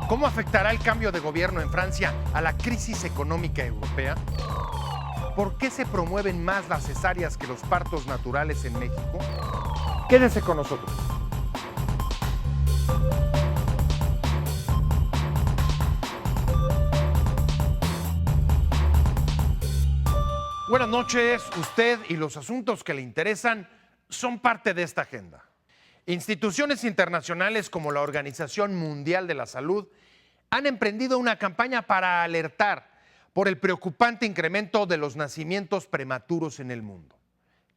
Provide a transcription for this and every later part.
¿Cómo afectará el cambio de gobierno en Francia a la crisis económica europea? ¿Por qué se promueven más las cesáreas que los partos naturales en México? Quédense con nosotros. Buenas noches. Usted y los asuntos que le interesan son parte de esta agenda. Instituciones internacionales como la Organización Mundial de la Salud han emprendido una campaña para alertar por el preocupante incremento de los nacimientos prematuros en el mundo,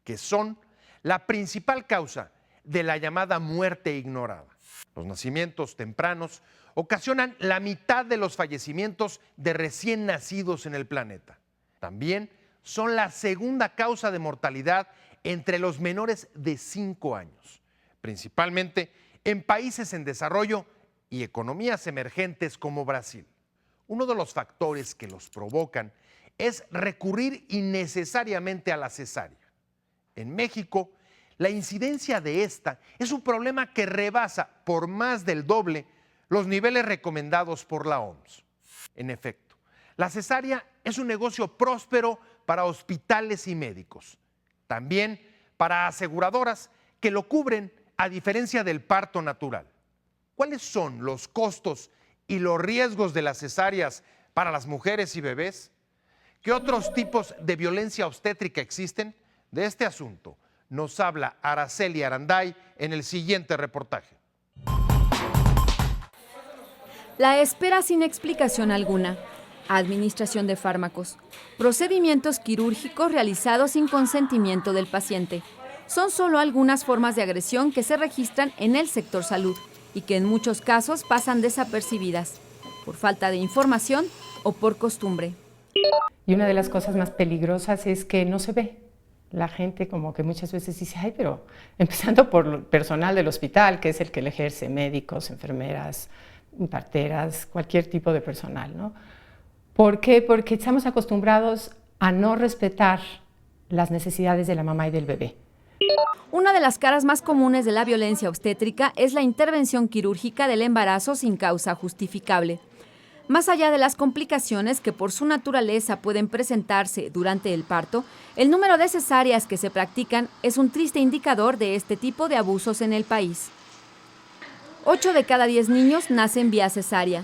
que son la principal causa de la llamada muerte ignorada. Los nacimientos tempranos ocasionan la mitad de los fallecimientos de recién nacidos en el planeta. También son la segunda causa de mortalidad entre los menores de 5 años, principalmente en países en desarrollo y economías emergentes como Brasil. Uno de los factores que los provocan es recurrir innecesariamente a la cesárea. En México, la incidencia de esta es un problema que rebasa por más del doble los niveles recomendados por la OMS. En efecto, la cesárea es un negocio próspero para hospitales y médicos, también para aseguradoras que lo cubren a diferencia del parto natural. ¿Cuáles son los costos y los riesgos de las cesáreas para las mujeres y bebés? ¿Qué otros tipos de violencia obstétrica existen? De este asunto nos habla Araceli Aranday en el siguiente reportaje. La espera sin explicación alguna, administración de fármacos, procedimientos quirúrgicos realizados sin consentimiento del paciente. Son solo algunas formas de agresión que se registran en el sector salud y que en muchos casos pasan desapercibidas, por falta de información o por costumbre. Y una de las cosas más peligrosas es que no se ve. La gente como que muchas veces dice, ay, pero empezando por el personal del hospital, que es el que le ejerce, médicos, enfermeras, parteras, cualquier tipo de personal, ¿no? ¿Por qué? Porque estamos acostumbrados a no respetar las necesidades de la mamá y del bebé. Una de las caras más comunes de la violencia obstétrica es la intervención quirúrgica del embarazo sin causa justificable. Más allá de las complicaciones que por su naturaleza pueden presentarse durante el parto, el número de cesáreas que se practican es un triste indicador de este tipo de abusos en el país. 8 de cada 10 niños nacen vía cesárea.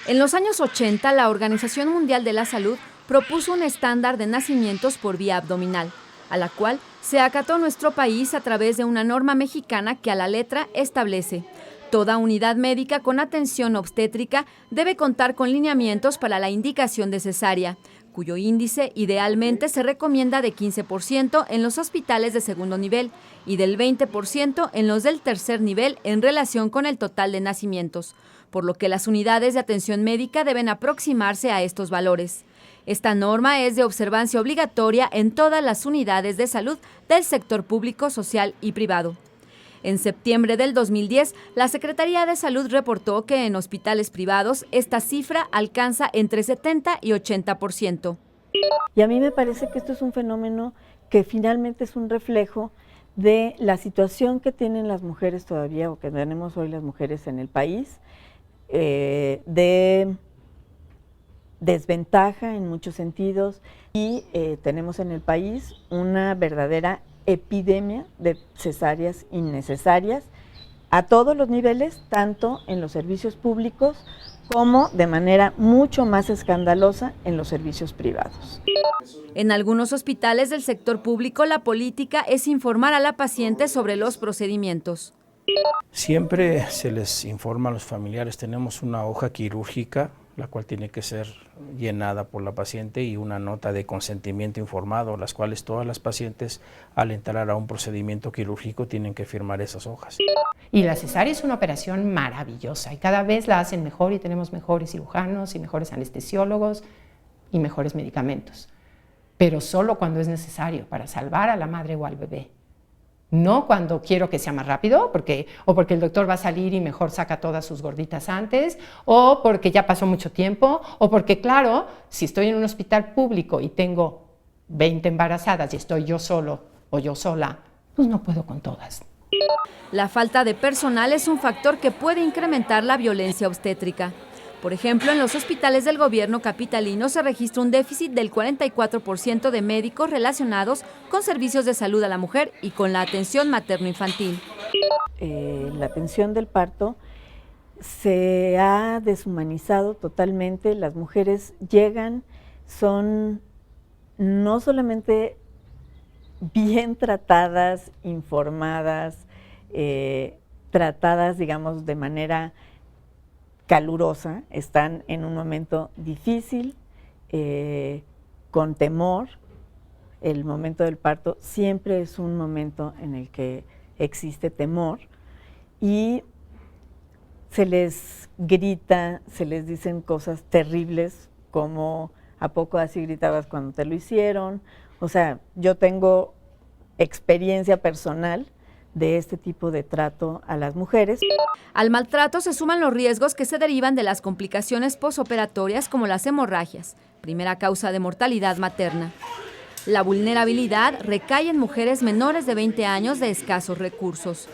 En los años 80, la Organización Mundial de la Salud propuso un estándar de nacimientos por vía abdominal, a la cual se acató nuestro país a través de una norma mexicana que a la letra establece: toda unidad médica con atención obstétrica debe contar con lineamientos para la indicación de cesárea, cuyo índice idealmente se recomienda de 15% en los hospitales de segundo nivel y del 20% en los del tercer nivel en relación con el total de nacimientos, por lo que las unidades de atención médica deben aproximarse a estos valores. Esta norma es de observancia obligatoria en todas las unidades de salud del sector público, social y privado. En septiembre del 2010, la Secretaría de Salud reportó que en hospitales privados esta cifra alcanza entre 70 y 80%. Y a mí me parece que esto es un fenómeno que finalmente es un reflejo de la situación que tienen las mujeres todavía, o que tenemos hoy las mujeres en el país, de desventaja en muchos sentidos, y tenemos en el país una verdadera epidemia de cesáreas innecesarias a todos los niveles, tanto en los servicios públicos como de manera mucho más escandalosa en los servicios privados. En algunos hospitales del sector público, la política es informar a la paciente sobre los procedimientos. Siempre se les informa a los familiares, tenemos una hoja quirúrgica, la cual tiene que ser llenada por la paciente, y una nota de consentimiento informado, las cuales todas las pacientes al entrar a un procedimiento quirúrgico tienen que firmar esas hojas. Y la cesárea es una operación maravillosa y cada vez la hacen mejor y tenemos mejores cirujanos y mejores anestesiólogos y mejores medicamentos, pero solo cuando es necesario para salvar a la madre o al bebé. No cuando quiero que sea más rápido, porque el doctor va a salir y mejor saca todas sus gorditas antes, o porque ya pasó mucho tiempo, o porque, claro, si estoy en un hospital público y tengo 20 embarazadas y estoy yo solo o yo sola, pues no puedo con todas. La falta de personal es un factor que puede incrementar la violencia obstétrica. Por ejemplo, en los hospitales del gobierno capitalino se registra un déficit del 44% de médicos relacionados con servicios de salud a la mujer y con la atención materno-infantil. La atención del parto se ha deshumanizado totalmente. Las mujeres llegan, son no solamente bien tratadas, informadas, tratadas, digamos, de manera calurosa, están en un momento difícil, con temor. El momento del parto siempre es un momento en el que existe temor y se les grita, se les dicen cosas terribles como ¿a poco así gritabas cuando te lo hicieron? O sea, yo tengo experiencia personal de este tipo de trato a las mujeres. Al maltrato se suman los riesgos que se derivan de las complicaciones posoperatorias como las hemorragias, primera causa de mortalidad materna. La vulnerabilidad recae en mujeres menores de 20 años de escasos recursos.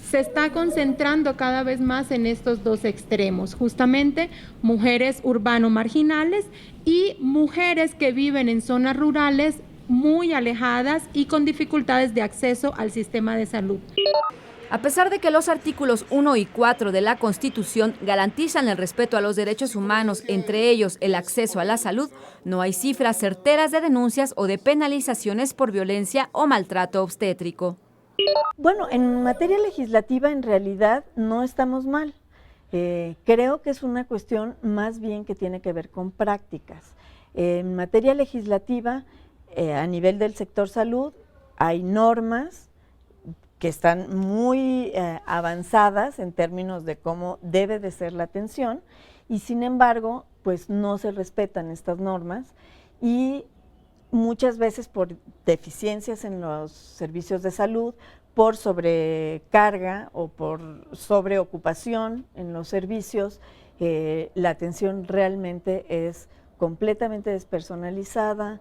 Se está concentrando cada vez más en estos dos extremos, justamente mujeres urbano-marginales y mujeres que viven en zonas rurales muy alejadas y con dificultades de acceso al sistema de salud. A pesar de que los artículos 1 y 4 de la Constitución garantizan el respeto a los derechos humanos, entre ellos el acceso a la salud, no hay cifras certeras de denuncias o de penalizaciones por violencia o maltrato obstétrico. Bueno, en materia legislativa en realidad no estamos mal. Creo que es una cuestión más bien que tiene que ver con prácticas. En materia legislativa, a nivel del sector salud, hay normas que están muy avanzadas en términos de cómo debe de ser la atención y sin embargo, pues no se respetan estas normas y muchas veces por deficiencias en los servicios de salud, por sobrecarga o por sobreocupación en los servicios, la atención realmente es completamente despersonalizada.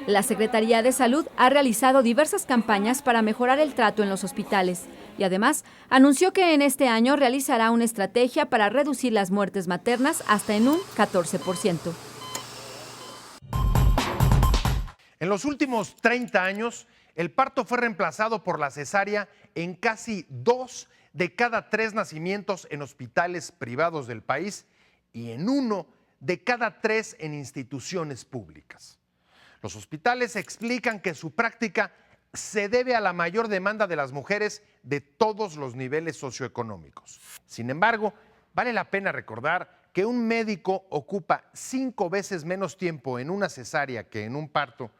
La Secretaría de Salud ha realizado diversas campañas para mejorar el trato en los hospitales y además anunció que en este año realizará una estrategia para reducir las muertes maternas hasta en un 14%. En los últimos 30 años, el parto fue reemplazado por la cesárea en casi 2 de cada 3 nacimientos en hospitales privados del país y en 1 de cada 3 en instituciones públicas. Los hospitales explican que su práctica se debe a la mayor demanda de las mujeres de todos los niveles socioeconómicos. Sin embargo, vale la pena recordar que un médico ocupa 5 veces menos tiempo en una cesárea que en un parto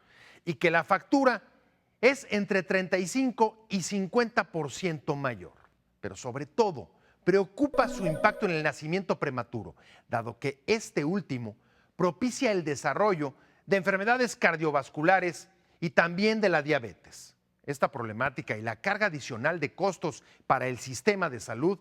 y que la factura es entre 35 y 50% mayor. Pero sobre todo, preocupa su impacto en el nacimiento prematuro, dado que este último propicia el desarrollo de enfermedades cardiovasculares y también de la diabetes. Esta problemática y la carga adicional de costos para el sistema de salud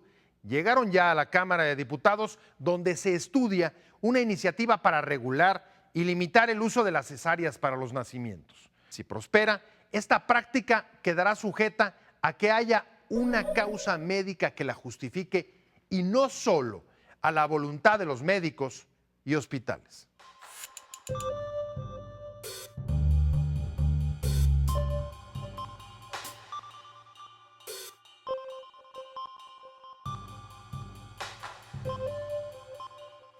llegaron ya a la Cámara de Diputados, donde se estudia una iniciativa para regular y limitar el uso de las cesáreas para los nacimientos. Si prospera, esta práctica quedará sujeta a que haya una causa médica que la justifique y no solo a la voluntad de los médicos y hospitales.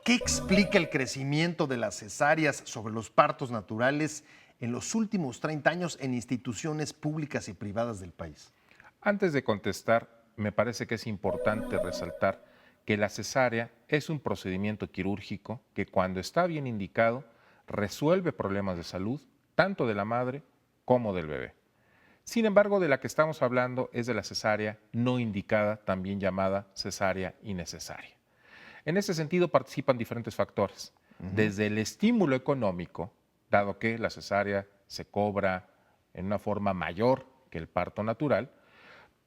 ¿Qué explica el crecimiento de las cesáreas sobre los partos naturales en los últimos 30 años en instituciones públicas y privadas del país? Antes de contestar, me parece que es importante resaltar que la cesárea es un procedimiento quirúrgico que cuando está bien indicado resuelve problemas de salud tanto de la madre como del bebé. Sin embargo, de la que estamos hablando es de la cesárea no indicada, también llamada cesárea innecesaria. En ese sentido participan diferentes factores, desde el estímulo económico, dado que la cesárea se cobra en una forma mayor que el parto natural,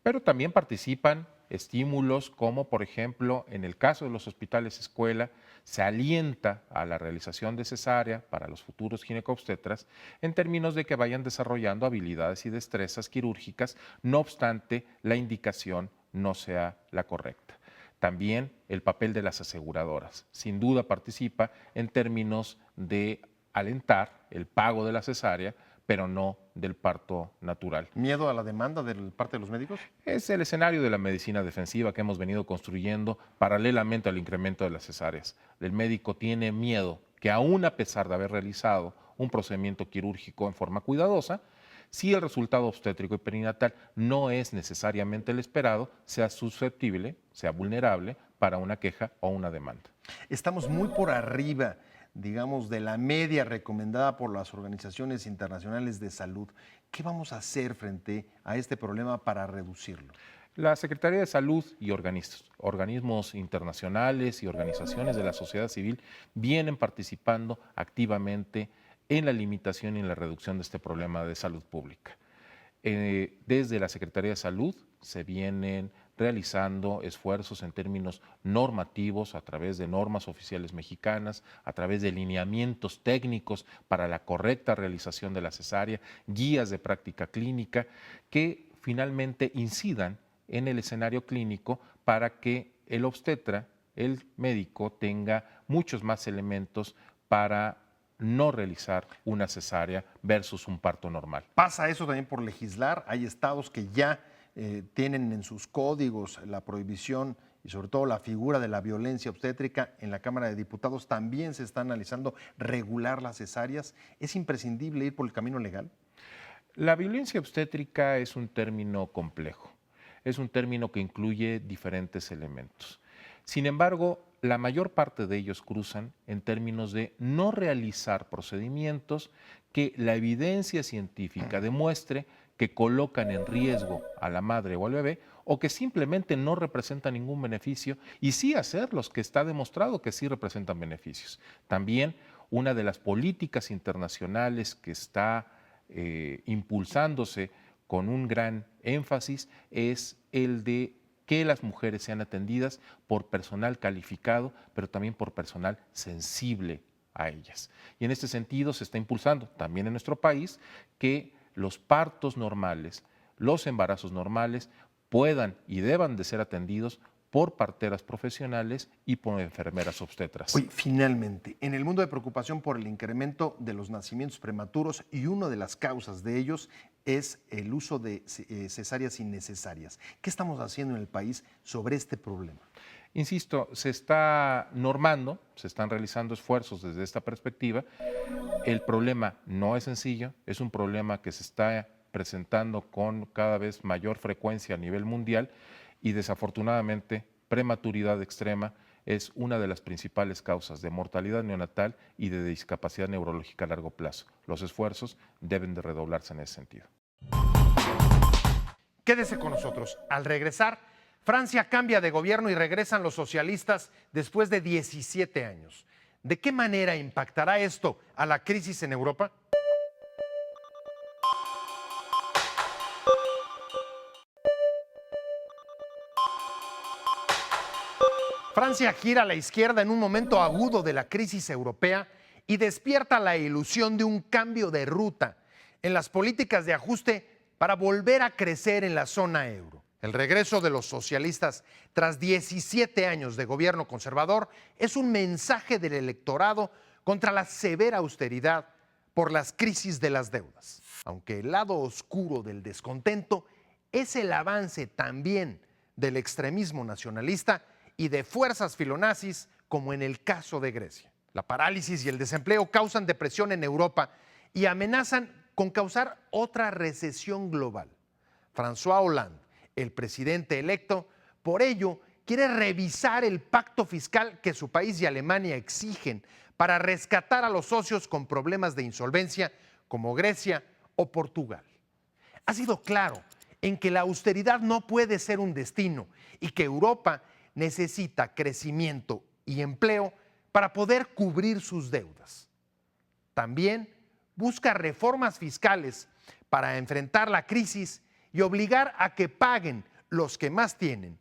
pero también participan estímulos como, por ejemplo, en el caso de los hospitales escuela, se alienta a la realización de cesárea para los futuros ginecobstetras en términos de que vayan desarrollando habilidades y destrezas quirúrgicas, no obstante la indicación no sea la correcta. También el papel de las aseguradoras. Sin duda participa en términos de alentar el pago de la cesárea, pero no del parto natural. ¿Miedo a la demanda de parte de los médicos? Es el escenario de la medicina defensiva que hemos venido construyendo paralelamente al incremento de las cesáreas. El médico tiene miedo que aún a pesar de haber realizado un procedimiento quirúrgico en forma cuidadosa, si el resultado obstétrico y perinatal no es necesariamente el esperado, sea susceptible, sea vulnerable para una queja o una demanda. Estamos muy por arriba, digamos, de la media recomendada por las organizaciones internacionales de salud. ¿Qué vamos a hacer frente a este problema para reducirlo? La Secretaría de Salud y organismos internacionales y organizaciones de la sociedad civil vienen participando activamente en la limitación y en la reducción de este problema de salud pública. Desde la Secretaría de Salud se vienen realizando esfuerzos en términos normativos a través de normas oficiales mexicanas, a través de lineamientos técnicos para la correcta realización de la cesárea, guías de práctica clínica que finalmente incidan en el escenario clínico para que el obstetra, el médico, tenga muchos más elementos para no realizar una cesárea versus un parto normal. ¿Pasa eso también por legislar? Hay estados que ya tienen en sus códigos la prohibición y sobre todo la figura de la violencia obstétrica. En la Cámara de Diputados también se está analizando regular las cesáreas. ¿Es imprescindible ir por el camino legal? La violencia obstétrica es un término complejo. Es un término que incluye diferentes elementos. Sin embargo, la mayor parte de ellos cruzan en términos de no realizar procedimientos que la evidencia científica demuestre que colocan en riesgo a la madre o al bebé o que simplemente no representan ningún beneficio y sí hacer los que está demostrado que sí representan beneficios. También una de las políticas internacionales que está impulsándose con un gran énfasis es el de que las mujeres sean atendidas por personal calificado, pero también por personal sensible a ellas. Y en este sentido se está impulsando también en nuestro país que los partos normales, los embarazos normales puedan y deban de ser atendidos por parteras profesionales y por enfermeras obstetras. Oye, finalmente, en el mundo de preocupación por el incremento de los nacimientos prematuros y una de las causas de ellos es el uso de cesáreas innecesarias. ¿Qué estamos haciendo en el país sobre este problema? Insisto, se está normando, se están realizando esfuerzos desde esta perspectiva. El problema no es sencillo, es un problema que se está presentando con cada vez mayor frecuencia a nivel mundial y desafortunadamente prematuridad extrema es una de las principales causas de mortalidad neonatal y de discapacidad neurológica a largo plazo. Los esfuerzos deben de redoblarse en ese sentido. Quédese con nosotros. Al regresar, Francia cambia de gobierno y regresan los socialistas después de 17 años. ¿De qué manera impactará esto a la crisis en Europa? Francia gira a la izquierda en un momento agudo de la crisis europea y despierta la ilusión de un cambio de ruta en las políticas de ajuste para volver a crecer en la zona euro. El regreso de los socialistas tras 17 años de gobierno conservador es un mensaje del electorado contra la severa austeridad por las crisis de las deudas. Aunque el lado oscuro del descontento es el avance también del extremismo nacionalista y de fuerzas filonazis, como en el caso de Grecia. La parálisis y el desempleo causan depresión en Europa y amenazan con causar otra recesión global. François Hollande, el presidente electo, por ello quiere revisar el pacto fiscal que su país y Alemania exigen para rescatar a los socios con problemas de insolvencia como Grecia o Portugal. Ha sido claro en que la austeridad no puede ser un destino y que Europa necesita crecimiento y empleo para poder cubrir sus deudas. También busca reformas fiscales para enfrentar la crisis y obligar a que paguen los que más tienen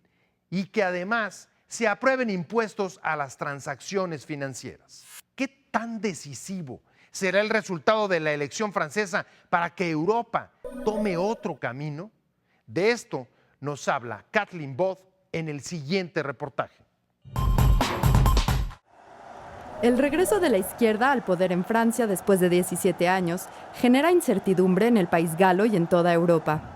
y que además se aprueben impuestos a las transacciones financieras. ¿Qué tan decisivo será el resultado de la elección francesa para que Europa tome otro camino? De esto nos habla Kathleen Both, en el siguiente reportaje. El regreso de la izquierda al poder en Francia después de 17 años genera incertidumbre en el país galo y en toda Europa.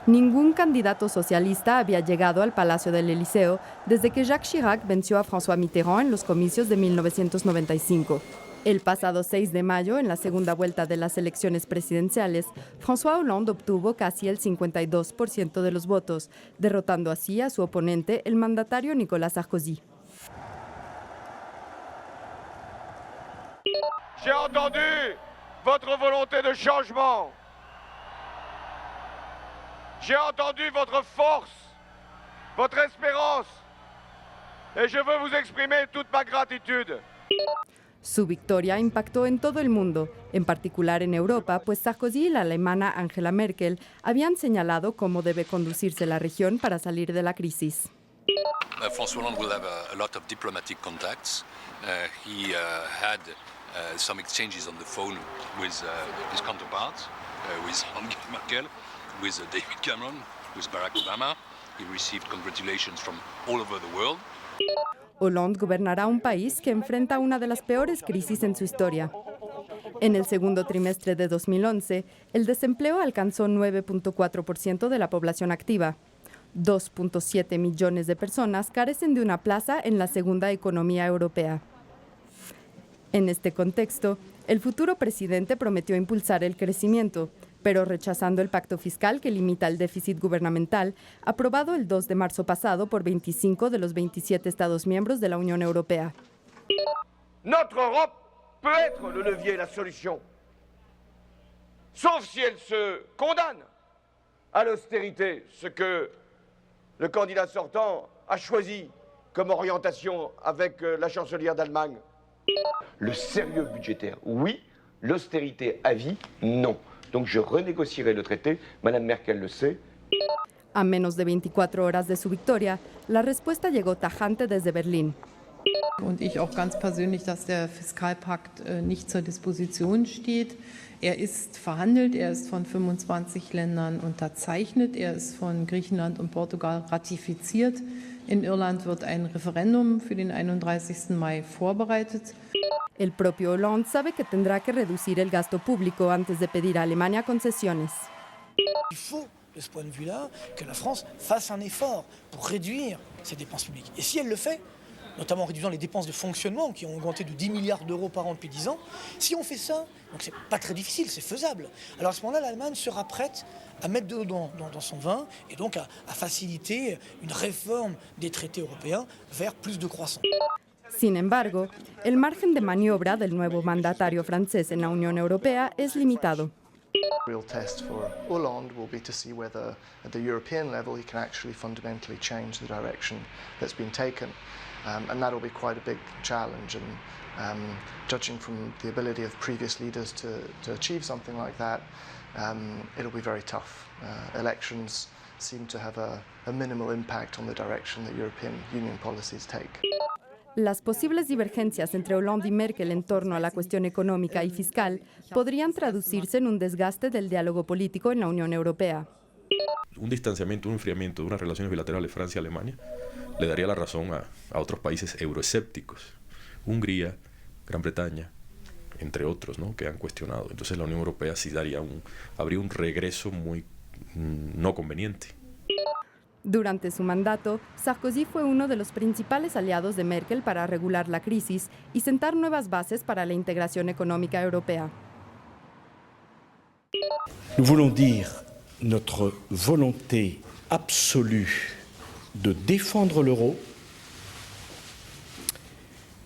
Ningún candidato socialista había llegado al Palacio del Elíseo desde que Jacques Chirac venció a François Mitterrand en los comicios de 1995. El pasado 6 de mayo, en la segunda vuelta de las elecciones presidenciales, François Hollande obtuvo casi el 52% de los votos, derrotando así a su oponente, el mandatario Nicolas Sarkozy. J'ai entendu votre volonté de changement. J'ai entendu votre force, votre espérance, et je veux vous exprimer toute ma gratitude. Su victoria impactó en todo el mundo, en particular en Europa, pues Sarkozy y la alemana Angela Merkel habían señalado cómo debe conducirse la región para salir de la crisis. François Hollande will have a lot of diplomatic contacts. He had some exchanges on the phone with his counterparts, with Angela Merkel, with David Cameron, with Barack Obama. He received congratulations from all over the world. Hollande gobernará un país que enfrenta una de las peores crisis en su historia. En el segundo trimestre de 2011, el desempleo alcanzó 9.4% de la población activa. 2.7 millones de personas carecen de una plaza en la segunda economía europea. En este contexto, el futuro presidente prometió impulsar el crecimiento, pero rechazando el pacto fiscal que limita el déficit gubernamental, aprobado el 2 de marzo pasado por 25 de los 27 Estados miembros de la Unión Europea. Notre Europe peut être le levier et la solution, sauf si elle se condamne à l'austérité, ce que le candidat sortant a choisi comme orientation avec la chancelière d'Allemagne. Le sérieux budgétaire, oui. L'austérité à vie, non. Donc je renégocierai le traité, Madame Merkel le sait. A menos de 24 horas de su victoria, la respuesta llegó tajante desde Berlín. Und ich auch ganz persönlich, dass der Fiskalpakt nicht zur Disposition steht. Er ist verhandelt, er ist von 25 Ländern unterzeichnet, er ist von Griechenland und Portugal ratifiziert. In Irland wird ein Referendum für den 31. Mai vorbereitet. El propio Hollande sabe que tendrá que reducir el gasto público antes de pedir a Alemania concesiones. Il faut, de ce point de vue-là, que la France fasse un effort pour réduire ses dépenses publiques. Et si elle le fait, notamment en réduisant les dépenses de fonctionnement qui ont augmenté de 10 milliards d'euros par an depuis 10 ans, si on fait ça, donc c'est pas très difficile, c'est faisable. Alors à ce moment-là, l'Allemagne sera prête à mettre de l'eau dans son vin et donc à faciliter une réforme des traités européens vers plus de croissance. Sin embargo, el margen de maniobra del nuevo mandatario francés en la Unión Europea es limitado. The real test for Hollande will be to see whether at the European level he can actually fundamentally change the direction that's been taken. And that will be quite a big challenge, and judging from the ability of previous leaders to achieve something like that, it'll be very tough. Elections seem to have a minimal impact on the direction that European Union policies take. Las posibles divergencias entre Hollande y Merkel en torno a la cuestión económica y fiscal podrían traducirse en un desgaste del diálogo político en la Unión Europea. Un distanciamiento, un enfriamiento de unas relaciones bilaterales Francia-Alemania le daría la razón a otros países euroescépticos, Hungría, Gran Bretaña, entre otros, ¿no?, que han cuestionado. Entonces la Unión Europea sí habría un regreso muy no conveniente. Durante su mandato, Sarkozy fue uno de los principales aliados de Merkel para regular la crisis y sentar nuevas bases para la integración económica europea. Nous voulons dire notre volonté absolue de défendre l'euro,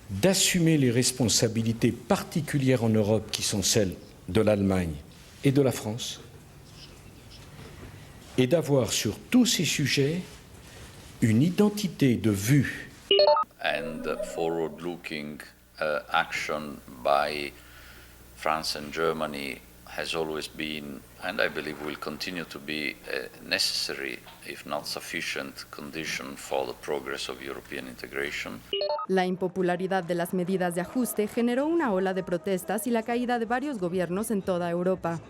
d'assumer les responsabilités particulières en Europe qui sont celles de l'Allemagne et de la France, et d'avoir sur tous ces sujets une identité de vue. And forward-looking action by France and Germany has always been, and I believe will continue to be, a necessary, if not sufficient, condition for the progress of European integration. La impopularidad de las medidas de ajuste generó una ola de protestas y la caída de varios gobiernos en toda Europa.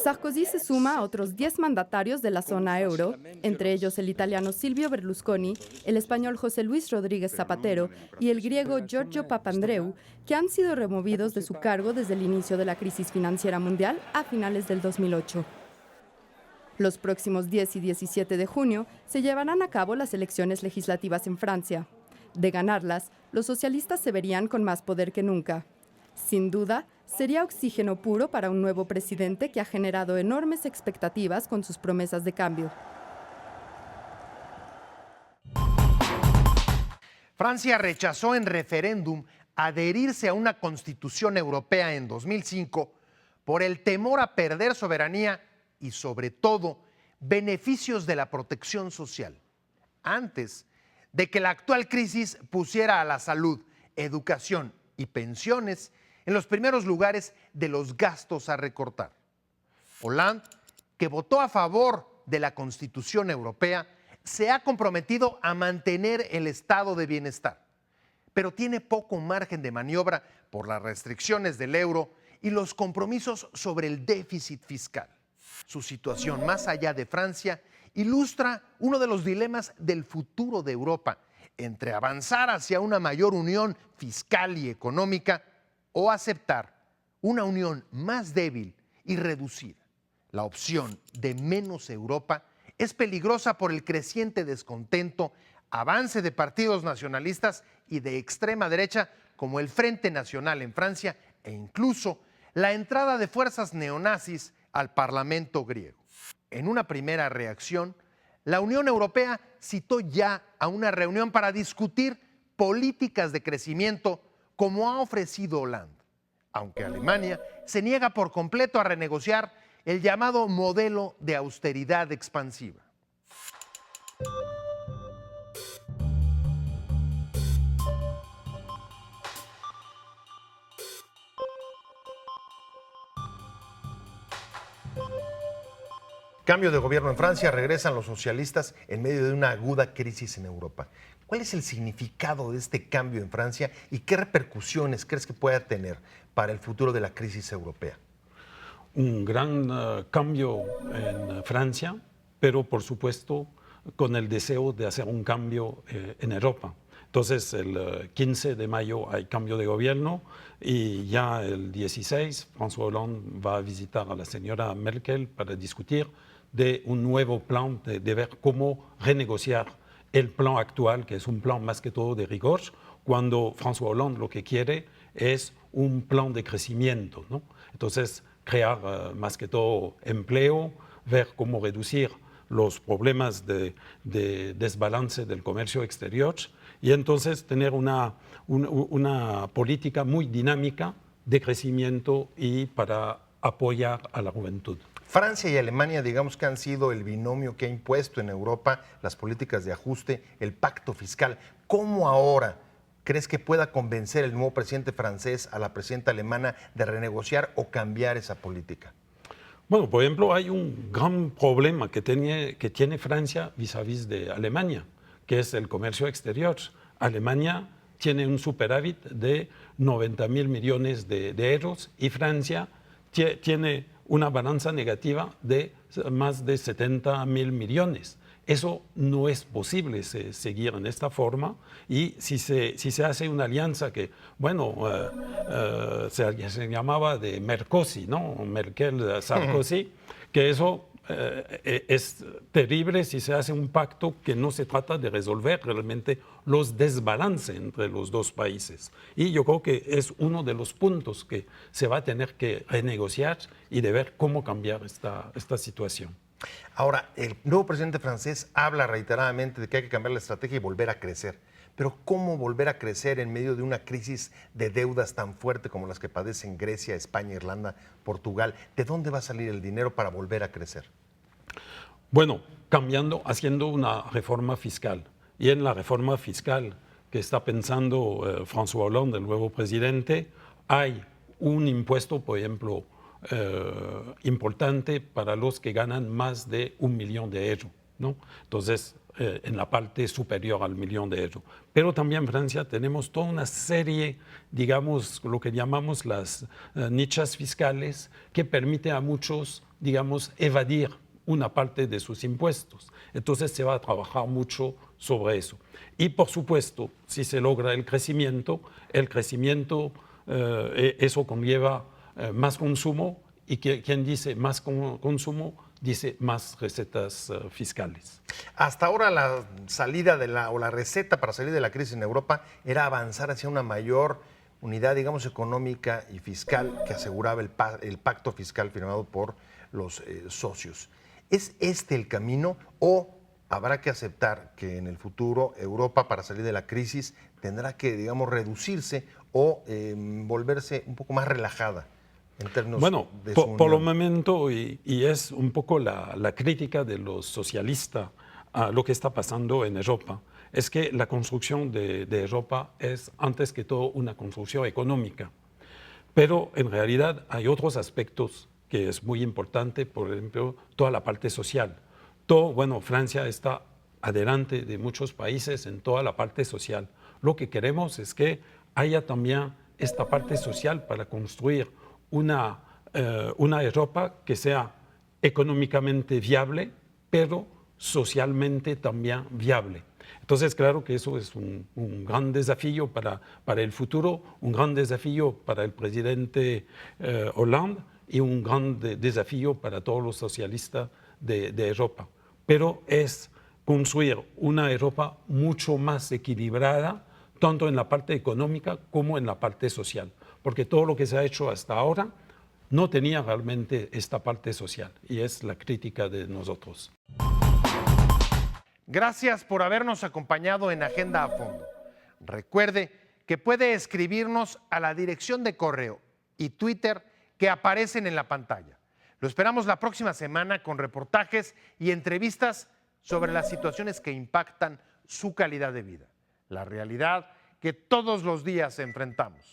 Sarkozy se suma a otros 10 mandatarios de la zona euro, entre ellos el italiano Silvio Berlusconi, el español José Luis Rodríguez Zapatero y el griego Giorgio Papandreou, que han sido removidos de su cargo desde el inicio de la crisis financiera mundial a finales del 2008. Los próximos 10 y 17 de junio se llevarán a cabo las elecciones legislativas en Francia. De ganarlas, los socialistas se verían con más poder que nunca. Sin duda, sería oxígeno puro para un nuevo presidente que ha generado enormes expectativas con sus promesas de cambio. Francia rechazó en referéndum adherirse a una constitución europea en 2005 por el temor a perder soberanía y, sobre todo, beneficios de la protección social, antes de que la actual crisis pusiera a la salud, educación y pensiones en los primeros lugares de los gastos a recortar. Hollande, que votó a favor de la Constitución Europea, se ha comprometido a mantener el estado de bienestar, pero tiene poco margen de maniobra por las restricciones del euro y los compromisos sobre el déficit fiscal. Su situación más allá de Francia ilustra uno de los dilemas del futuro de Europa, entre avanzar hacia una mayor unión fiscal y económica o aceptar una unión más débil y reducida. La opción de menos Europa es peligrosa por el creciente descontento, avance de partidos nacionalistas y de extrema derecha como el Frente Nacional en Francia e incluso la entrada de fuerzas neonazis al Parlamento griego. En una primera reacción, la Unión Europea citó ya a una reunión para discutir políticas de crecimiento como ha ofrecido Hollande, aunque Alemania se niega por completo a renegociar el llamado modelo de austeridad expansiva. Cambio de gobierno en Francia, regresan los socialistas en medio de una aguda crisis en Europa. ¿Cuál es el significado de este cambio en Francia y qué repercusiones crees que pueda tener para el futuro de la crisis europea? Un gran cambio en Francia, pero por supuesto con el deseo de hacer un cambio en Europa. Entonces, el 15 de mayo hay cambio de gobierno y ya el 16 François Hollande va a visitar a la señora Merkel para discutir de un nuevo plan, de ver cómo renegociar el plan actual, que es un plan más que todo de rigor, cuando François Hollande lo que quiere es un plan de crecimiento, ¿no? Entonces, crear más que todo empleo, ver cómo reducir los problemas de desbalance del comercio exterior y entonces tener una política muy dinámica de crecimiento y para apoyar a la juventud. Francia y Alemania, digamos que han sido el binomio que ha impuesto en Europa las políticas de ajuste, el pacto fiscal. ¿Cómo ahora crees que pueda convencer el nuevo presidente francés a la presidenta alemana de renegociar o cambiar esa política? Bueno, por ejemplo, hay un gran problema que tiene Francia vis-à-vis de Alemania, que es el comercio exterior. Alemania tiene un superávit de 90.000 millones de euros y Francia tiene una balanza negativa de más de 70.000 millones. Eso no es posible seguir en esta forma y si se hace una alianza que, bueno, se llamaba de Mercosi, ¿no? Merkel-Sarkozy, que eso es terrible si se hace un pacto que no se trata de resolver realmente los desbalances entre los dos países. Y yo creo que es uno de los puntos que se va a tener que renegociar y de ver cómo cambiar esta situación. Ahora, el nuevo presidente francés habla reiteradamente de que hay que cambiar la estrategia y volver a crecer. Pero ¿cómo volver a crecer en medio de una crisis de deudas tan fuerte como las que padecen Grecia, España, Irlanda, Portugal? ¿De dónde va a salir el dinero para volver a crecer? Bueno, haciendo una reforma fiscal. Y en la reforma fiscal que está pensando François Hollande, el nuevo presidente, hay un impuesto, por ejemplo, importante para los que ganan más de 1 millón de euros, ¿no? Entonces, en la parte superior al 1 millón de euros. Pero también en Francia tenemos toda una serie, digamos, lo que llamamos las nichas fiscales, que permite a muchos digamos, evadir una parte de sus impuestos. Entonces se va a trabajar mucho sobre eso. Y por supuesto, si se logra el crecimiento, eso conlleva más consumo, y quien dice más consumo dice más recetas fiscales. Hasta ahora la salida o la receta para salir de la crisis en Europa era avanzar hacia una mayor unidad, digamos, económica y fiscal que aseguraba el pacto fiscal firmado por los socios. ¿Es este el camino o habrá que aceptar que en el futuro Europa, para salir de la crisis, tendrá que, digamos, reducirse o volverse un poco más relajada en términos de su por el unión? momento, y es un poco la crítica de los socialistas a lo que está pasando en Europa, es que la construcción de Europa es antes que todo una construcción económica. Pero en realidad hay otros aspectos que es muy importante, por ejemplo, toda la parte social. Francia está adelante de muchos países en toda la parte social. Lo que queremos es que haya también esta parte social para construir una Europa que sea económicamente viable, pero socialmente también viable. Entonces, claro que eso es un gran desafío para el futuro, un gran desafío para el presidente Hollande y un gran desafío para todos los socialistas de Europa. Pero es construir una Europa mucho más equilibrada, tanto en la parte económica como en la parte social, porque todo lo que se ha hecho hasta ahora no tenía realmente esta parte social, y es la crítica de nosotros. Gracias por habernos acompañado en Agenda a Fondo. Recuerde que puede escribirnos a la dirección de correo y Twitter que aparecen en la pantalla. Lo esperamos la próxima semana con reportajes y entrevistas sobre las situaciones que impactan su calidad de vida, la realidad que todos los días enfrentamos.